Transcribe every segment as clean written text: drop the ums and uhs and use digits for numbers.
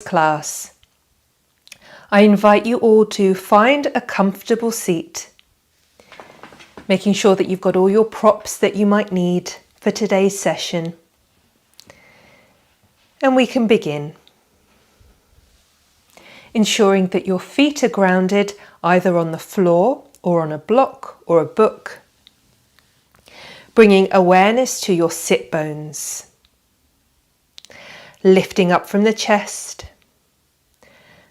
class. I invite you all to find a comfortable seat, making sure that you've got all your props that you might need for today's session. And we can begin. Ensuring that your feet are grounded either on the floor or on a block or a book. Bringing awareness to your sit bones. Lifting up from the chest.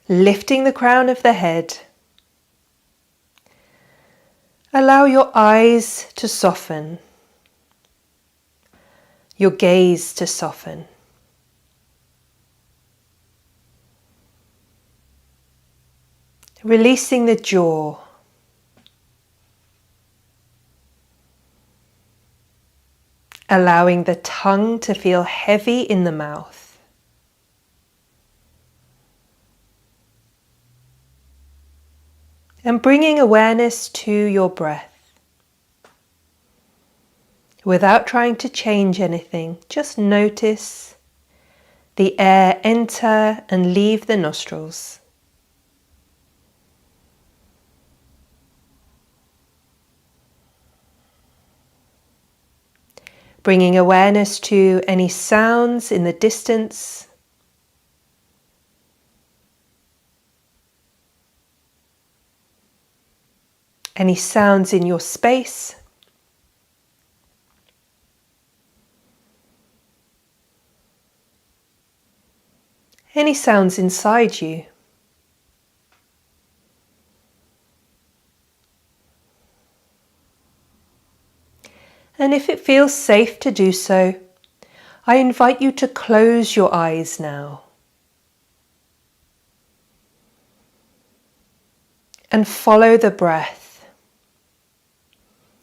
Lifting the crown of the head. Allow your eyes to soften. Your gaze to soften. Releasing the jaw. Allowing the tongue to feel heavy in the mouth. And bringing awareness to your breath. Without trying to change anything, just notice the air enter and leave the nostrils. Bringing awareness to any sounds in the distance. Any sounds in your space. Any sounds inside you. And if it feels safe to do so, I invite you to close your eyes now. And follow the breath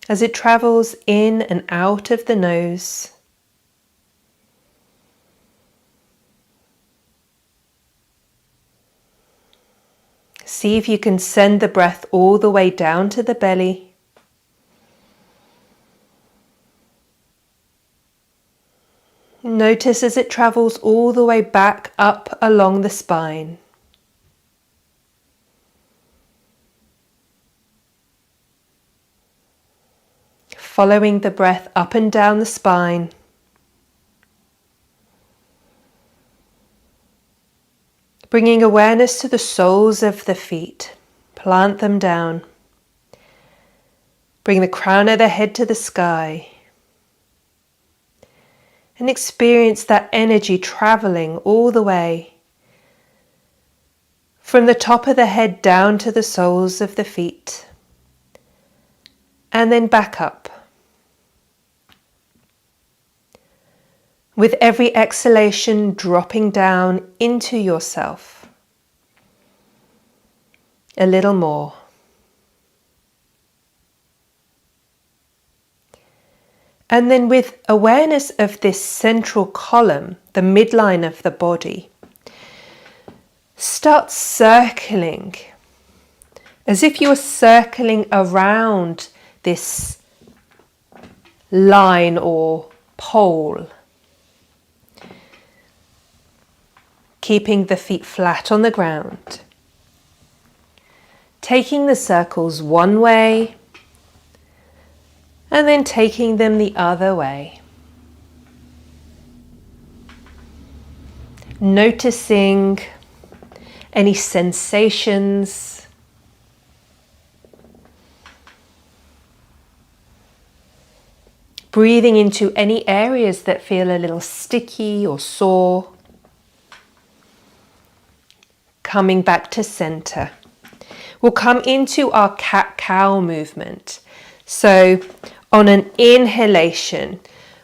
as it travels in and out of the nose. See if you can send the breath all the way down to the belly. Notice as it travels all the way back up along the spine. Following the breath up and down the spine. Bringing awareness to the soles of the feet. Plant them down. Bring the crown of the head to the sky. And experience that energy traveling all the way from the top of the head down to the soles of the feet, and then back up. With every exhalation, dropping down into yourself. A little more. And then with awareness of this central column, the midline of the body, start circling as if you were circling around this line or pole. Keeping the feet flat on the ground. Taking the circles one way, and then taking them the other way. Noticing any sensations. Breathing into any areas that feel a little sticky or sore. Coming back to center. We'll come into our cat-cow movement. So on an inhalation,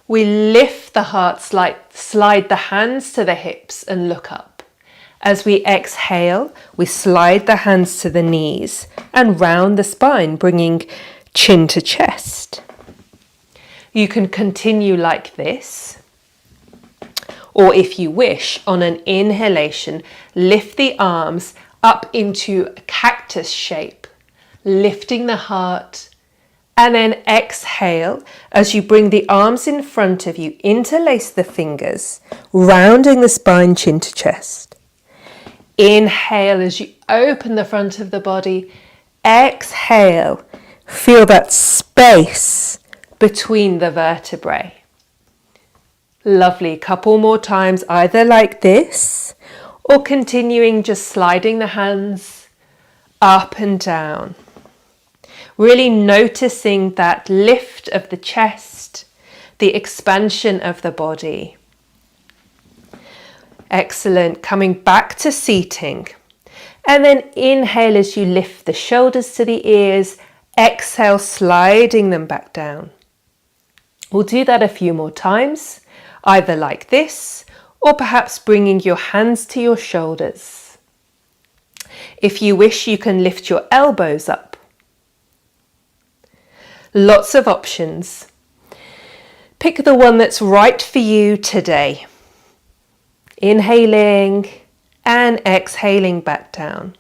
we lift the heart, slide the hands to the hips and look up. As we exhale, we slide the hands to the knees and round the spine, bringing chin to chest. You can continue like this. Or if you wish, on an inhalation, lift the arms up into a cactus shape, lifting the heart. And then exhale as you bring the arms in front of you, interlace the fingers, rounding the spine, chin to chest. inhale as you open the front of the body. Exhale, feel that space between the vertebrae. Lovely, couple more times, either like this or continuing just sliding the hands up and down. Really noticing that lift of the chest, the expansion of the body. Excellent, coming back to seating. And then inhale as you lift the shoulders to the ears, exhale, sliding them back down. We'll do that a few more times, either like this, or perhaps bringing your hands to your shoulders. If you wish, you can lift your elbows up. Lots of options. Pick the one that's right for you today. Inhaling and exhaling back down.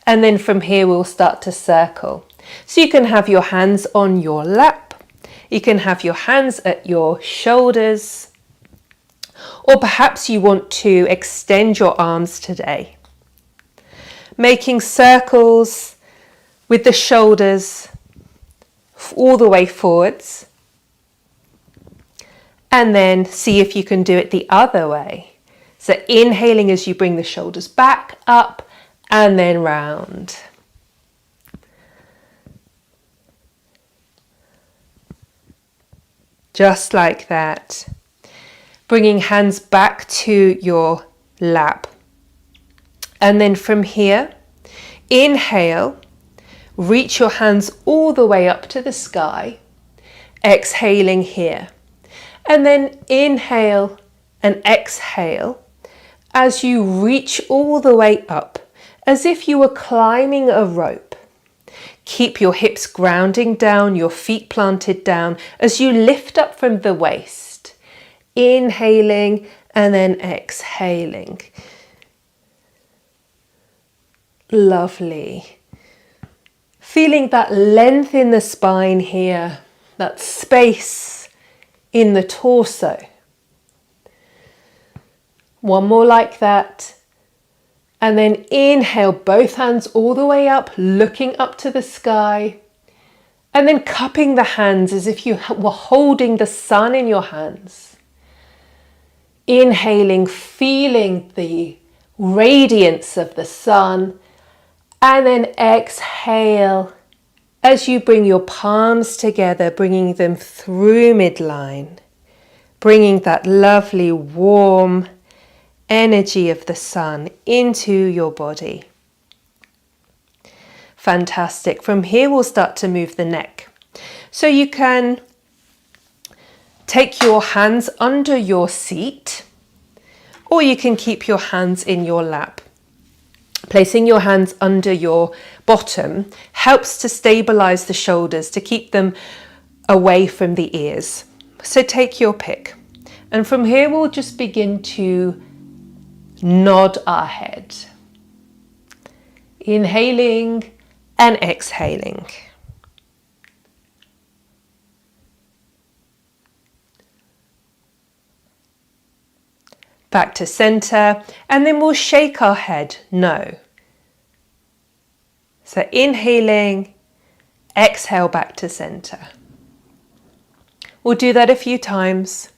And then from here, we'll start to circle. So you can have your hands on your lap. You can have your hands at your shoulders. Or perhaps you want to extend your arms today. Making circles with the shoulders all the way forwards. And then see if you can do it the other way. So inhaling as you bring the shoulders back, up, and then round. Just like that. Bringing hands back to your lap. And then from here, inhale, reach your hands all the way up to the sky. Exhaling here. And then inhale and exhale as you reach all the way up, as if you were climbing a rope. Keep your hips grounding down, your feet planted down as you lift up from the waist. Inhaling and then exhaling. Lovely. Feeling that length in the spine here, that space in the torso. One more like that. And then inhale, both hands all the way up, looking up to the sky. And then cupping the hands as if you were holding the sun in your hands. Inhaling, feeling the radiance of the sun. And then exhale as you bring your palms together, bringing them through midline. Bringing that lovely warm energy of the sun into your body. Fantastic. From here, we'll start to move the neck. So you can take your hands under your seat, or you can keep your hands in your lap. Placing your hands under your bottom helps to stabilize the shoulders, to keep them away from the ears. So take your pick. And from here, we'll just begin to nod our head. Inhaling and exhaling. Back to center, and then we'll shake our head no. So inhaling, exhale back to center. We'll do that a few times.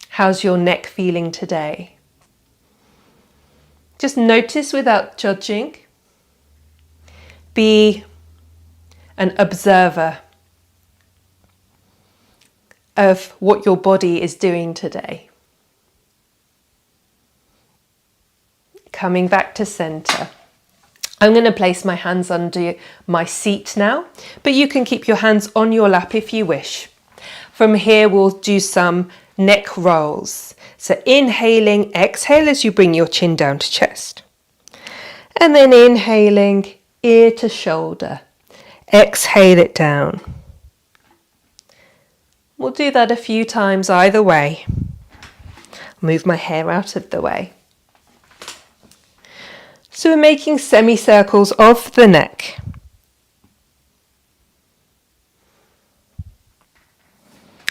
How's your neck feeling today? Just notice without judging. Be an observer of what your body is doing today. Coming back to center. I'm going to place my hands under my seat now, but you can keep your hands on your lap if you wish. From here, we'll do some neck rolls. So inhaling, exhale as you bring your chin down to chest. And then inhaling, ear to shoulder. Exhale it down. We'll do that a few times either way. Move my hair out of the way. So we're making semicircles of the neck.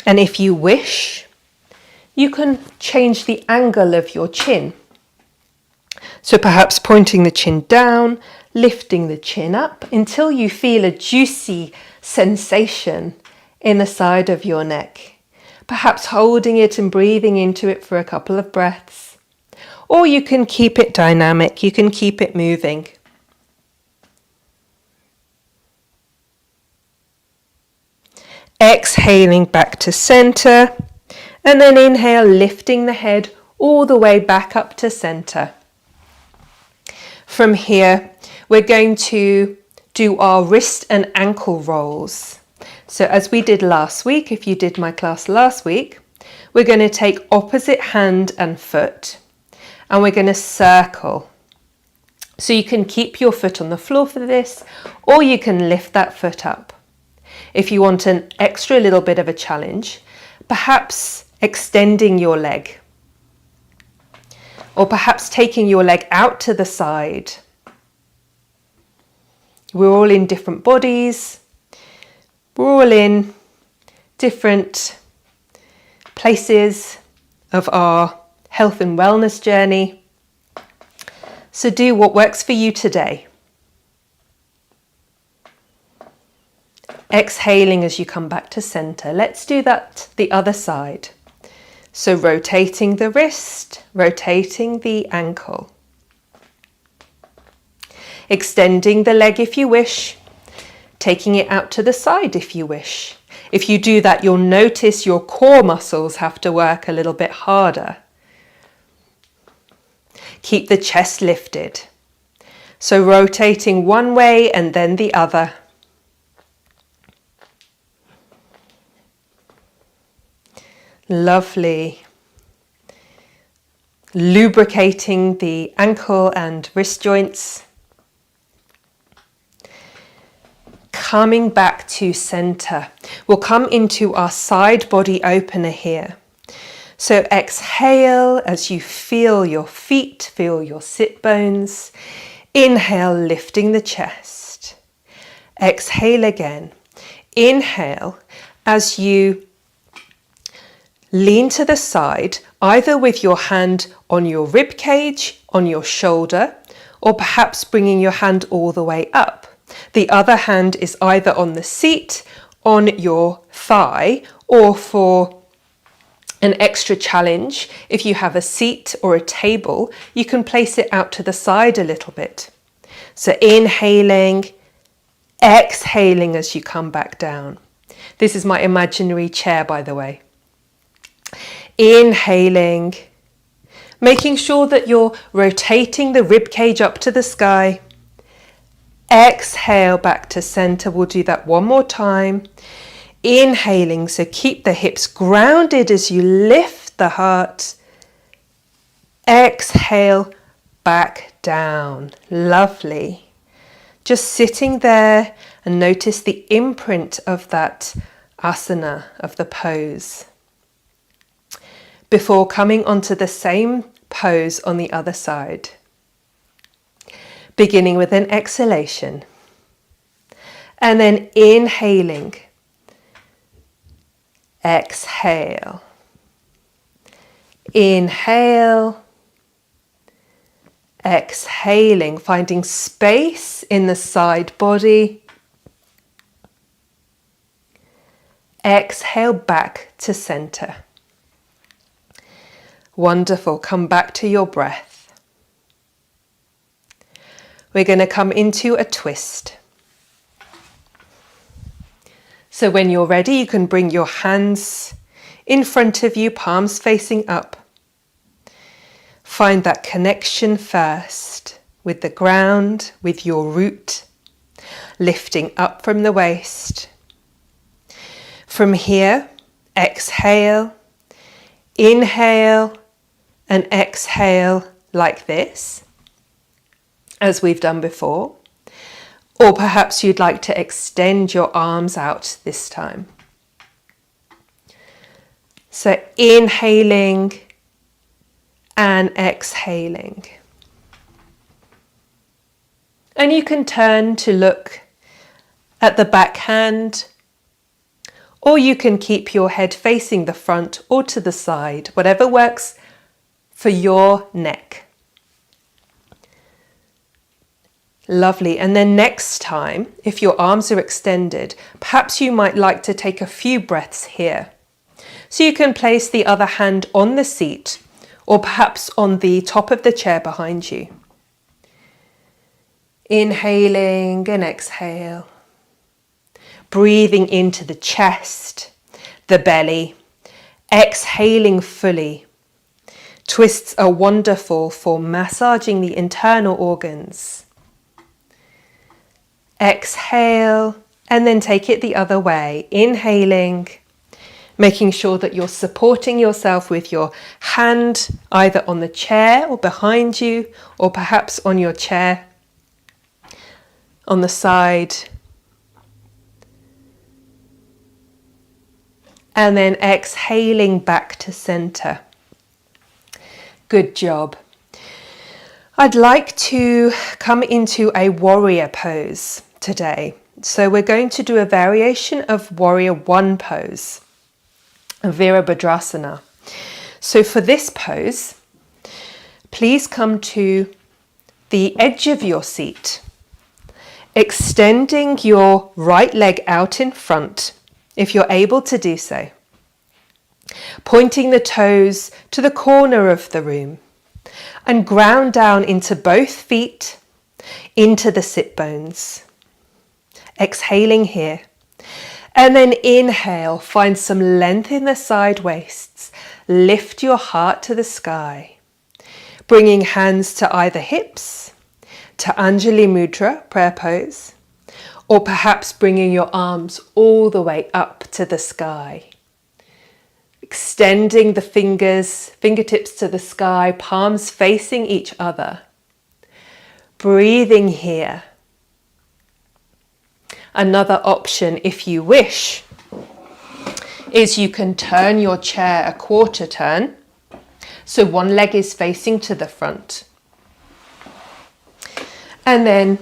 And if you wish, you can change the angle of your chin. So perhaps pointing the chin down, lifting the chin up until you feel a juicy sensation in the side of your neck. Perhaps holding it and breathing into it for a couple of breaths. Or you can keep it dynamic, you can keep it moving. Exhaling back to center, and then inhale, lifting the head all the way back up to center. From here, we're going to do our wrist and ankle rolls. So as we did last week, if you did my class last week, we're going to take opposite hand and foot, and we're going to circle. So you can keep your foot on the floor for this, or you can lift that foot up. If you want an extra little bit of a challenge, perhaps extending your leg, or perhaps taking your leg out to the side. We're all in different bodies. We're all in different places of our health and wellness journey. So do what works for you today. Exhaling as you come back to center. Let's do that the other side. So rotating the wrist, rotating the ankle. Extending the leg if you wish, taking it out to the side if you wish. If you do that, you'll notice your core muscles have to work a little bit harder. Keep the chest lifted. So rotating one way and then the other. Lovely. Lubricating the ankle and wrist joints. Coming back to center. We'll come into our side body opener here. So exhale as you feel your feet, feel your sit bones. Inhale, lifting the chest. Exhale again. Inhale as you lean to the side, either with your hand on your rib cage, on your shoulder, or perhaps bringing your hand all the way up. The other hand is either on the seat, on your thigh, or for an extra challenge, if you have a seat or a table, you can place it out to the side a little bit. So inhaling, exhaling as you come back down. This is my imaginary chair, by the way. Inhaling, making sure that you're rotating the rib cage up to the sky. Exhale back to center. We'll do that one more time. Inhaling, so keep the hips grounded as you lift the heart. Exhale back down. Lovely. Just sitting there and notice the imprint of that asana, of the pose, before coming onto the same pose on the other side. Beginning with an exhalation and then inhaling. Exhale. Inhale. Exhaling, finding space in the side body. Exhale back to center. Wonderful. Come back to your breath. We're going to come into a twist. So when you're ready, you can bring your hands in front of you, palms facing up. Find that connection first with the ground, with your root, lifting up from the waist. From here, exhale, inhale, and exhale like this, as we've done before. Or perhaps you'd like to extend your arms out this time. So inhaling and exhaling. And you can turn to look at the back hand, or you can keep your head facing the front or to the side, whatever works for your neck. Lovely. And then next time, if your arms are extended, perhaps you might like to take a few breaths here. So you can place the other hand on the seat or perhaps on the top of the chair behind you. Inhaling and exhale. Breathing into the chest, the belly. Exhaling fully. Twists are wonderful for massaging the internal organs. Exhale and then take it the other way. Inhaling, making sure that you're supporting yourself with your hand either on the chair or behind you, or perhaps on your chair on the side. And then exhaling back to center. Good job. I'd like to come into a warrior pose today. So we're going to do a variation of warrior one pose, Virabhadrasana. So for this pose, please come to the edge of your seat, extending your right leg out in front, if you're able to do so. Pointing the toes to the corner of the room and ground down into both feet, into the sit bones. Exhaling here. And then inhale, find some length in the side waists. Lift your heart to the sky. Bringing hands to either hips, to Anjali Mudra, prayer pose, or perhaps bringing your arms all the way up to the sky. Extending the fingertips to the sky, palms facing each other. Breathing here. Another option, if you wish, is you can turn your chair a quarter turn. So one leg is facing to the front. And then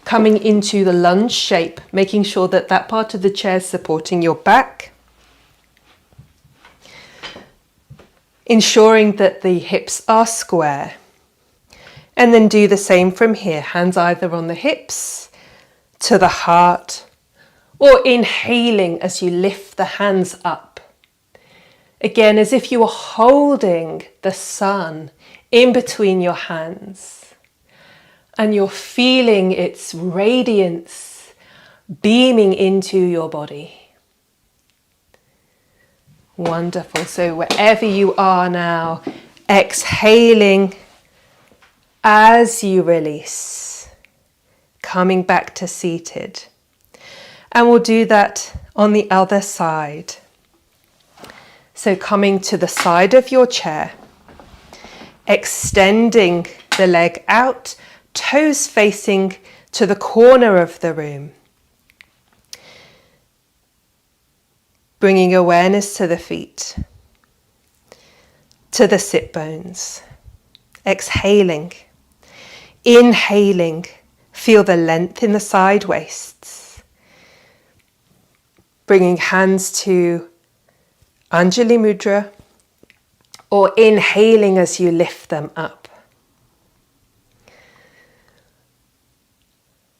coming into the lunge shape, making sure that that part of the chair is supporting your back. Ensuring that the hips are square. And then do the same from here. Hands either on the hips, to the heart, or inhaling as you lift the hands up. Again, as if you were holding the sun in between your hands. And you're feeling its radiance beaming into your body. Wonderful. So wherever you are now, exhaling as you release, coming back to seated. And we'll do that on the other side. So coming to the side of your chair, extending the leg out, toes facing to the corner of the room. Bringing awareness to the feet, to the sit bones. Exhaling, inhaling, feel the length in the side waists. Bringing hands to Anjali Mudra, or inhaling as you lift them up.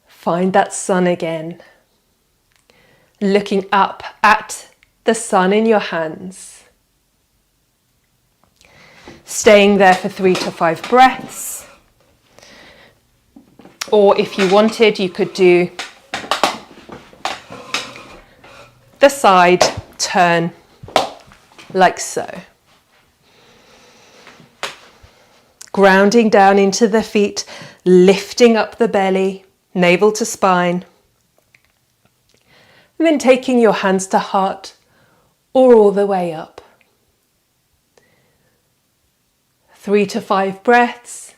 Find that sun again. Looking up at the sun in your hands. Staying there for 3 to 5 breaths. Or if you wanted, you could do the side turn like so. Grounding down into the feet, lifting up the belly, navel to spine. And then taking your hands to heart or all the way up. 3 to 5 breaths.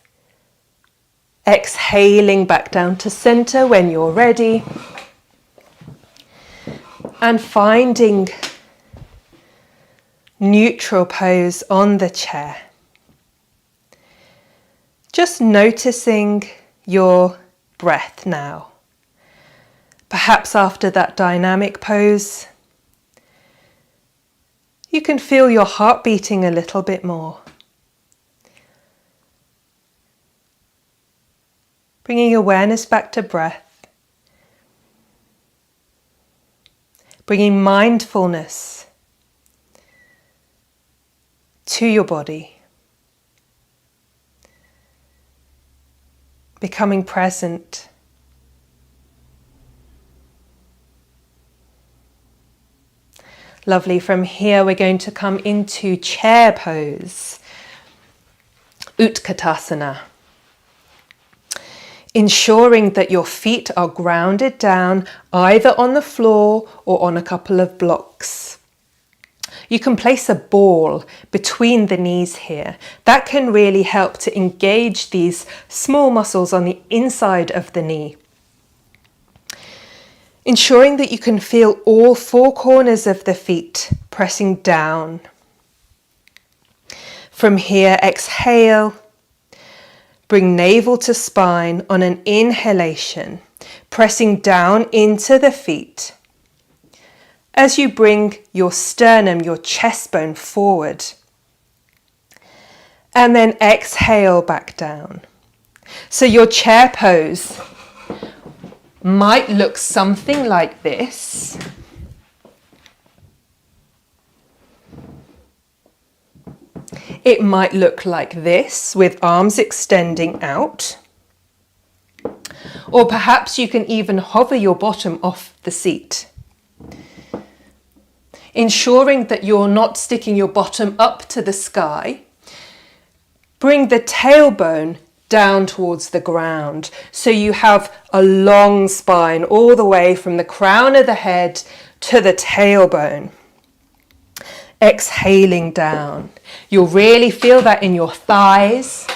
Exhaling back down to center when you're ready. And finding neutral pose on the chair. Just noticing your breath now. Perhaps after that dynamic pose, you can feel your heart beating a little bit more. Bringing awareness back to breath. Bringing mindfulness to your body. Becoming present. Lovely. From here we're going to come into chair pose, Utkatasana. Ensuring that your feet are grounded down either on the floor or on a couple of blocks. You can place a ball between the knees here. That can really help to engage these small muscles on the inside of the knee. Ensuring that you can feel all four corners of the feet pressing down. From here, exhale. Bring navel to spine on an inhalation, pressing down into the feet. As you bring your sternum, your chest bone forward. And then exhale back down. So your chair pose might look something like this. It might look like this with arms extending out. Or perhaps you can even hover your bottom off the seat. Ensuring that you're not sticking your bottom up to the sky. Bring the tailbone down towards the ground. So you have a long spine all the way from the crown of the head to the tailbone. Exhaling down. You'll really feel that in your thighs.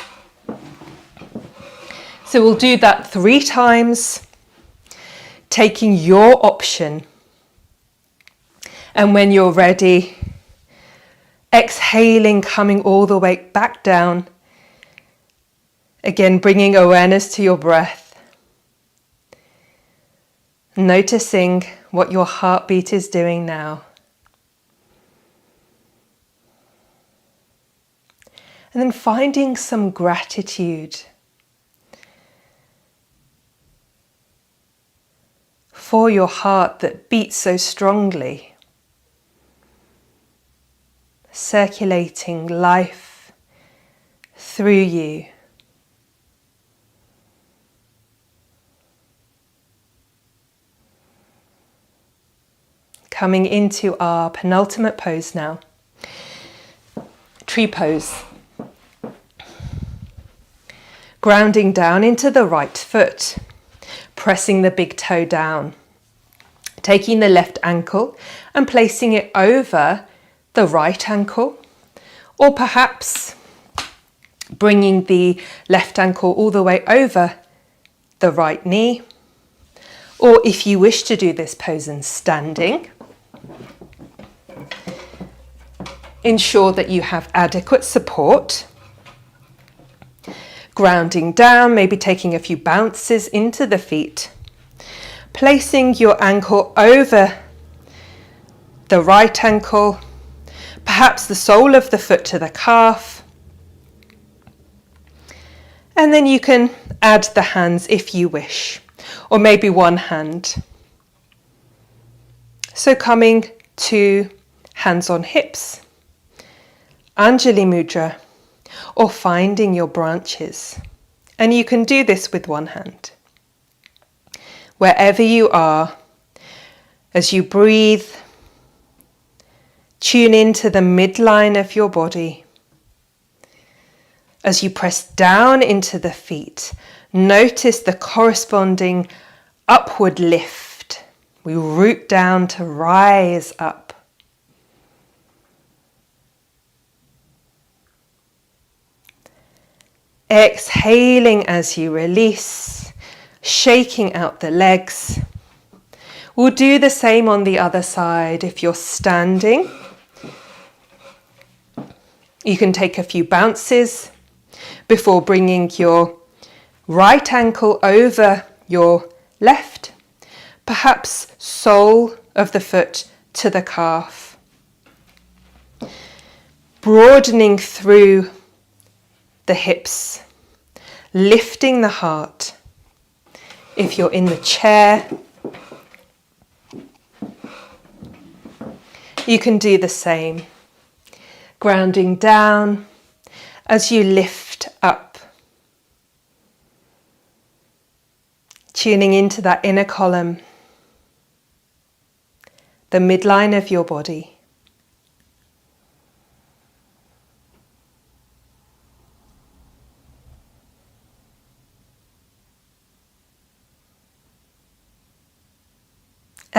So we'll do that 3 times, taking your option. And when you're ready, exhaling, coming all the way back down. Again, bringing awareness to your breath. Noticing what your heartbeat is doing now. And then finding some gratitude for your heart that beats so strongly, circulating life through you. Coming into our penultimate pose now, tree pose. Grounding down into the right foot, pressing the big toe down, taking the left ankle and placing it over the right ankle, or perhaps bringing the left ankle all the way over the right knee, or if you wish to do this pose in standing, ensure that you have adequate support. Grounding down, maybe taking a few bounces into the feet. Placing your ankle over the right ankle, perhaps the sole of the foot to the calf. And then you can add the hands if you wish, or maybe one hand. So coming to hands on hips, Anjali Mudra, or finding your branches. And you can do this with one hand. Wherever you are, as you breathe, tune into the midline of your body. As you press down into the feet, notice the corresponding upward lift. We root down to rise up. Exhaling as you release, shaking out the legs. We'll do the same on the other side. If you're standing, you can take a few bounces before bringing your right ankle over your left, perhaps sole of the foot to the calf. broadening through the hips, lifting the heart. If you're in the chair, you can do the same, grounding down as you lift up, tuning into that inner column, the midline of your body.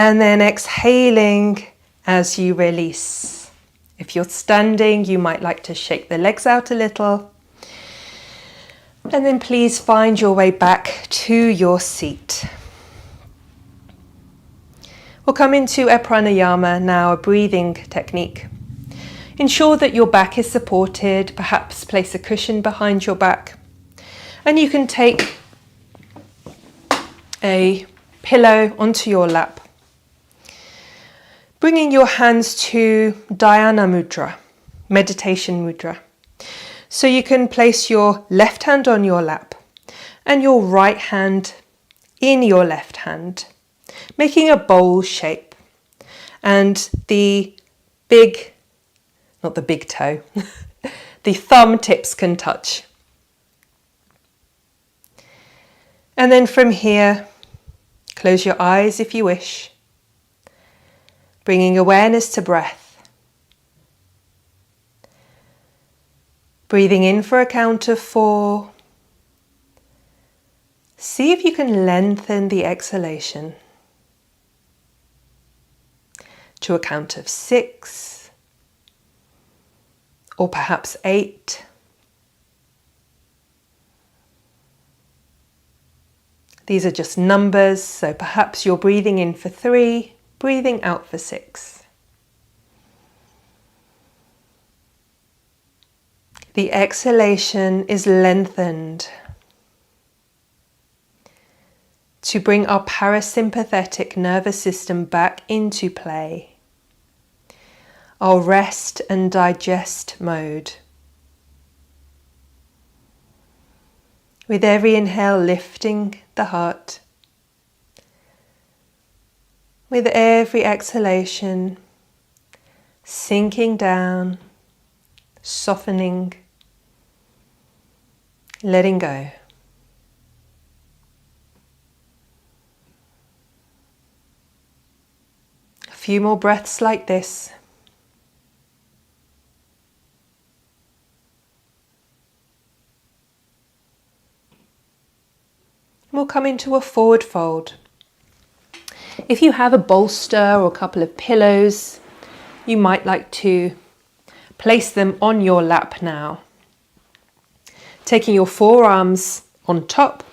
And then exhaling as you release. If you're standing, you might like to shake the legs out a little. And then please find your way back to your seat. We'll come into a pranayama now, a breathing technique. Ensure that your back is supported, perhaps place a cushion behind your back. And you can take a pillow onto your lap, bringing your hands to Dhyana Mudra, meditation mudra. So you can place your left hand on your lap and your right hand in your left hand, making a bowl shape. And the big, not the big toe, the thumb tips can touch. And then from here, close your eyes if you wish, bringing awareness to breath. Breathing in for a count of 4. See if you can lengthen the exhalation to a count of 6 or perhaps 8. These are just numbers, so perhaps you're breathing in for 3, breathing out for 6. The exhalation is lengthened to bring our parasympathetic nervous system back into play, our rest and digest mode. With every inhale, lifting the heart. With every exhalation, sinking down, softening, letting go. A few more breaths like this. We'll come into a forward fold. If you have a bolster or a couple of pillows, you might like to place them on your lap now. Taking your forearms on top,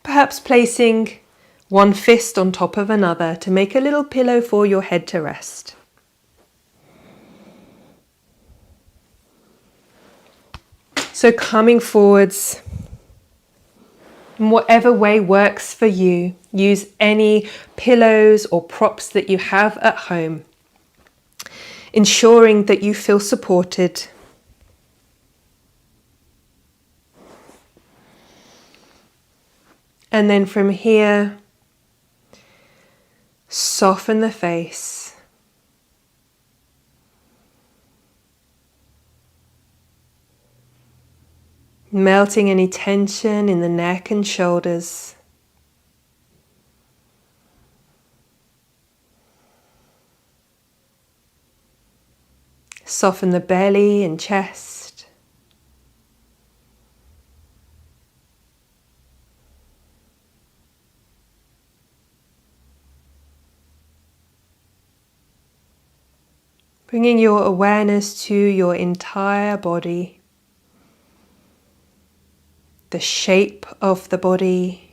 perhaps placing one fist on top of another to make a little pillow for your head to rest. So coming forwards, in whatever way works for you, use any pillows or props that you have at home, ensuring that you feel supported. And then from here, soften the face. Melting any tension in the neck and shoulders. Soften the belly and chest. Bringing your awareness to your entire body, the shape of the body,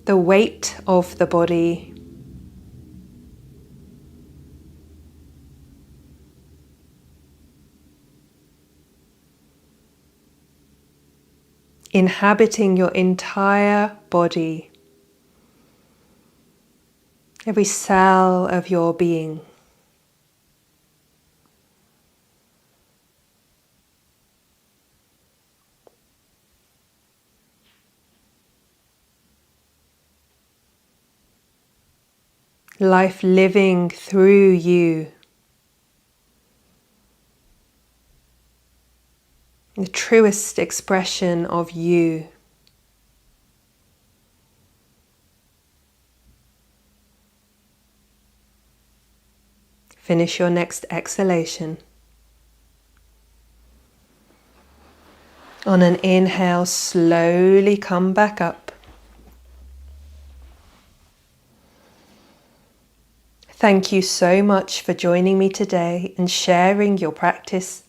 the weight of the body, inhabiting your entire body. Every cell of your being. life living through you. The truest expression of you. Finish your next exhalation. On an inhale, slowly come back up. Thank you so much for joining me today and sharing your practice